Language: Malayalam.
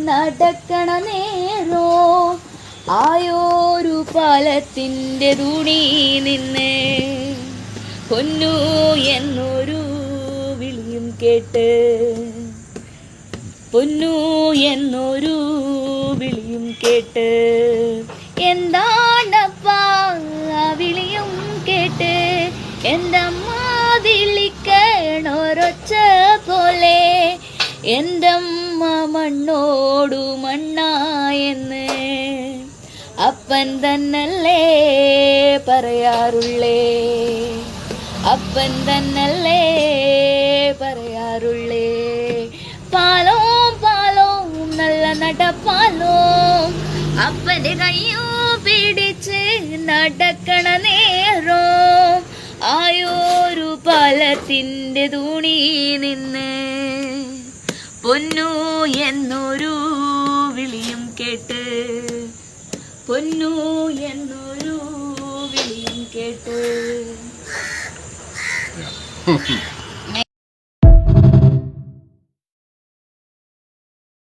നടക്കണ നേരോ ആയോരു പാലത്തിൻ്റെ തുണി നിന്ന് പൊന്നു എന്നൊരു വിളിയും കേട്ട് പൊന്നു എന്നൊരു വിളിയും കേട്ട് എന്താണ്ടപ്പാ വിളിയും കേട്ട് എൻ്റെ അമ്മ വിളിക്കണൊരൊച്ച പോലെ എൻ്റെ അമ്മ മണ്ണോടു മണ്ണായെന്ന് അപ്പൻ തന്നല്ലേ പറയാറുള്ളേ അപ്പൻ തന്നല്ലേ പറയാറുള്ളേ പാലോം പാലോം നല്ല നടപ്പാലോം അപ്പൻ്റെ കയ്യോ പിടിച്ച് നടക്കണ നേരോ ആയോരു പാലത്തിൻ്റെ തുണി നിന്ന് പൊന്നു എന്നൊരു വിളിയും കേട്ട് പൊന്നു എന്നൊരു വിളിയും കേട്ട്